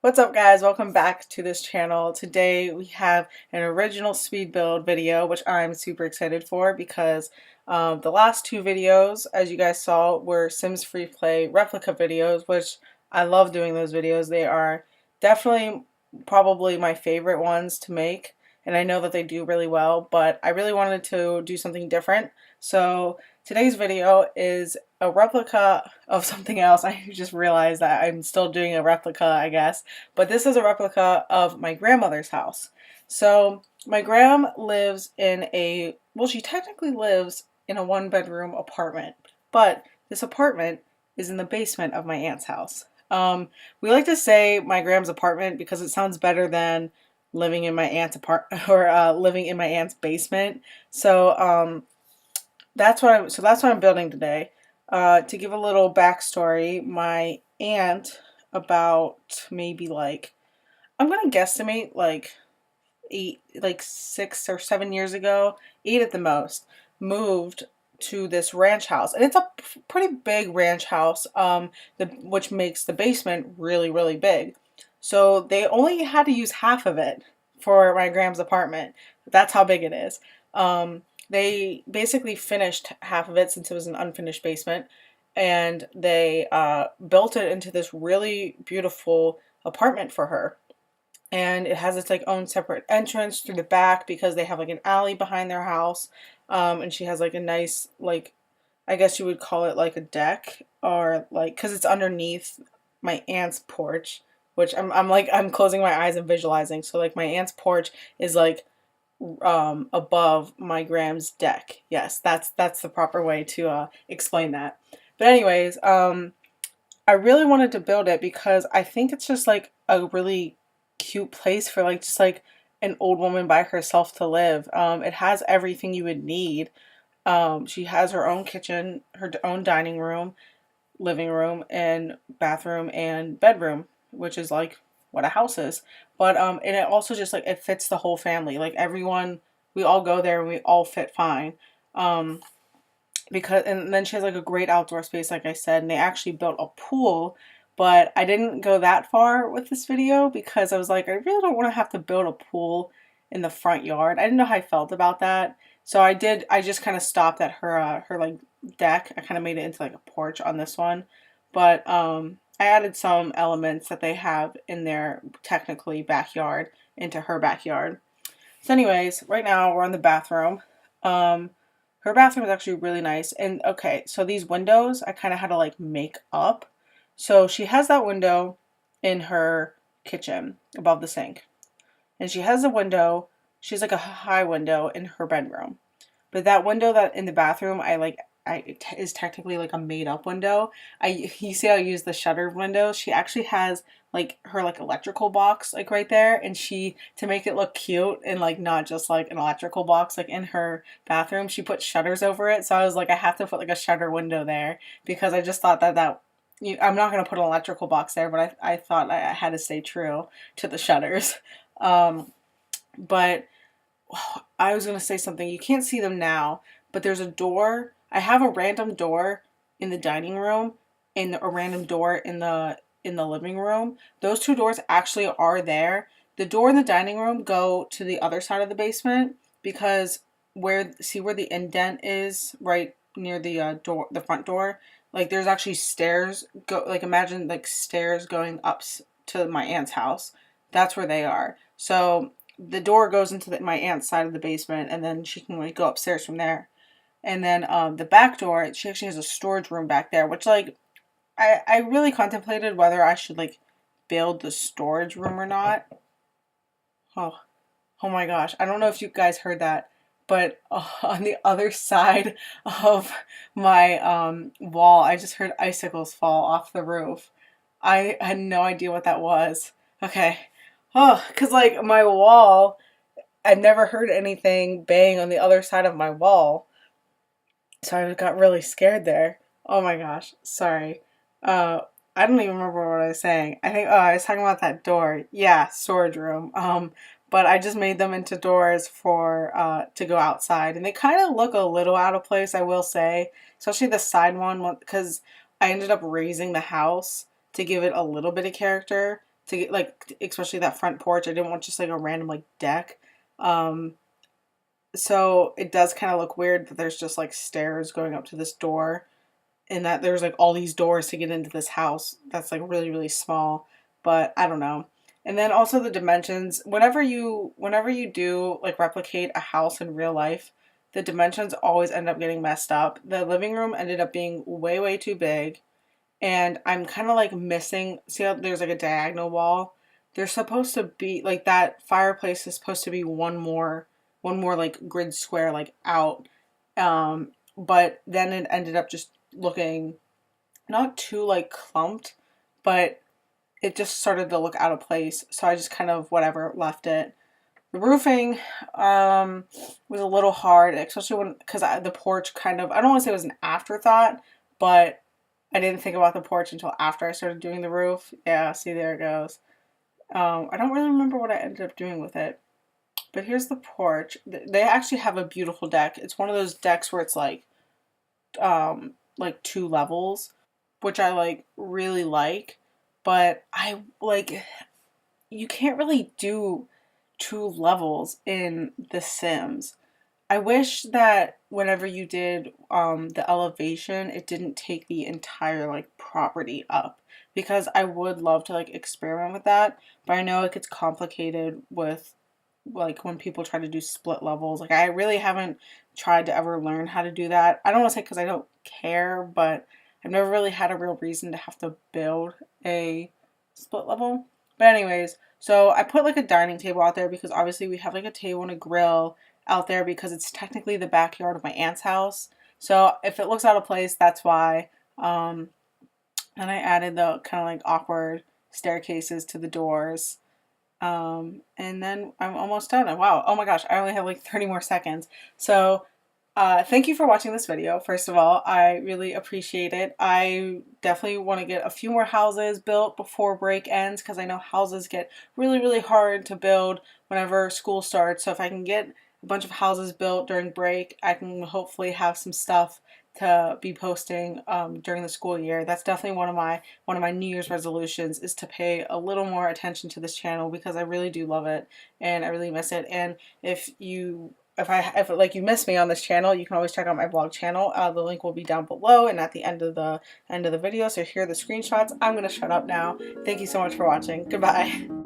What's up guys, welcome back to this channel. Today we have an original speed build video which I'm super excited for because the last two videos, as you guys saw, were Sims Free Play replica videos, which I love doing those videos. They are definitely probably my favorite ones to make, and I know that they do really well, but I really wanted to do something different. So today's video is a replica of something else. I just realized that I'm still doing a replica, I guess. But this is a replica of my grandmother's house. So my gram lives in well, she technically lives in a one-bedroom apartment, but this apartment is in the basement of my aunt's house. We like to say my gram's apartment because it sounds better than living in my aunt's living in my aunt's basement. So that's what I'm building today. To give a little backstory, my aunt, about maybe like, I'm gonna guesstimate like 6 or 7 years ago, 8 at the most, moved to this ranch house, and it's a pretty big ranch house, which makes the basement really, really big. So they only had to use half of it for my Gram's apartment. That's how big it is. They basically finished half of it since it was an unfinished basement, and they built it into this really beautiful apartment for her. And it has its like own separate entrance through the back because they have like an alley behind their house. And she has like a nice, like, I guess you would call it like a deck, or like, because it's underneath my aunt's porch, which I'm closing my eyes and visualizing. So like my aunt's porch is like above my Gram's deck. Yes, that's the proper way to explain that. But anyways, I really wanted to build it because I think it's just like a really cute place for like just like an old woman by herself to live. It has everything you would need. She has her own kitchen, her own dining room, living room, and bathroom and bedroom, which is like what a house is. But and it also just like it fits the whole family. Like everyone, we all go there and we all fit fine. Um, because and then she has like a great outdoor space, like I said, and they actually built a pool. But I didn't go that far with this video because I was like, I really don't want to have to build a pool in the front yard. I didn't know how I felt about that. So I just kind of stopped at her like deck. I kind of made it into like a porch on this one. But I added some elements that they have in their technically backyard into her backyard. So anyways, right now we're in the bathroom. Um, Her bathroom is actually really nice. And okay, so these windows I kind of had to like make up. So she has that window in her kitchen above the sink. And she has a window, she's like a high window in her bedroom. But that window that in the bathroom, is technically like a made up window. You see how I use the shutter window? She actually has like her like electrical box like right there, and she, to make it look cute and like not just like an electrical box like in her bathroom, she put shutters over it. So I was like, I have to put like a shutter window there because I just thought that I'm not gonna put an electrical box there, but I thought I had to stay true to the shutters. Um, but I was gonna say something. You can't see them now, but there's a door. I have a random door in the dining room and a random door in the living room. Those two doors actually are there. The door in the dining room go to the other side of the basement because where the indent is right near the door, the front door. Like there's actually stairs go, like imagine like stairs going up to my aunt's house. That's where they are. So the door goes into my aunt's side of the basement, and then she can like go upstairs from there. And then the back door, she actually has a storage room back there, which like I really contemplated whether I should like build the storage room or not. Oh, oh my gosh. I don't know if you guys heard that, but on the other side of my wall, I just heard icicles fall off the roof. I had no idea what that was. Okay. Oh, because like my wall, I've never heard anything bang on the other side of my wall. So I got really scared there. Oh my gosh. Sorry. Uh, I don't even remember what I was saying. I think, oh, I was talking about that door. Yeah, storage room. But I just made them into doors for, to go outside. And they kind of look a little out of place, I will say. Especially the side one, because I ended up raising the house to give it a little bit of character to get like, especially that front porch. I didn't want just like a random like deck. Um, so it does kind of look weird that there's just like stairs going up to this door, and that there's like all these doors to get into this house that's like really really small. But I don't know. And then also the dimensions, whenever you do like replicate a house in real life, the dimensions always end up getting messed up. The living room ended up being way way too big, and I'm kind of like missing, see how there's like a diagonal wall, there's supposed to be like, that fireplace is supposed to be one more like grid square like out. But then it ended up just looking not too like clumped, but it just started to look out of place. So I just kind of whatever left it. The roofing was a little hard, especially when, because the porch kind of, I don't want to say it was an afterthought, but I didn't think about the porch until after I started doing the roof. Yeah, see, there it goes. I don't really remember what I ended up doing with it. But here's the porch. They actually have a beautiful deck. It's one of those decks where it's like 2 levels, which I like really like. But I like, you can't really do 2 levels in The Sims. I wish that whenever you did the elevation, it didn't take the entire like property up, because I would love to like experiment with that, but I know it gets complicated with like when people try to do split levels. Like I really haven't tried to ever learn how to do that. I don't want to say because I don't care, but I've never really had a real reason to have to build a split level. But anyways, so I put like a dining table out there because obviously we have like a table and a grill out there because it's technically the backyard of my aunt's house. So if it looks out of place, that's why. And I added the kind of like awkward staircases to the doors. And then I'm almost done. Wow. Oh my gosh. I only have like 30 more seconds. So, thank you for watching this video. First of all, I really appreciate it. I definitely want to get a few more houses built before break ends, because I know houses get really, really hard to build whenever school starts. So if I can get a bunch of houses built during break, I can hopefully have some stuff to be posting during the school year. That's definitely one of my New Year's resolutions, is to pay a little more attention to this channel, because I really do love it and I really miss it. And if like you miss me on this channel, you can always check out my vlog channel. The link will be down below and at the end of the video. So here are the screenshots. I'm gonna shut up now. Thank you so much for watching. Goodbye.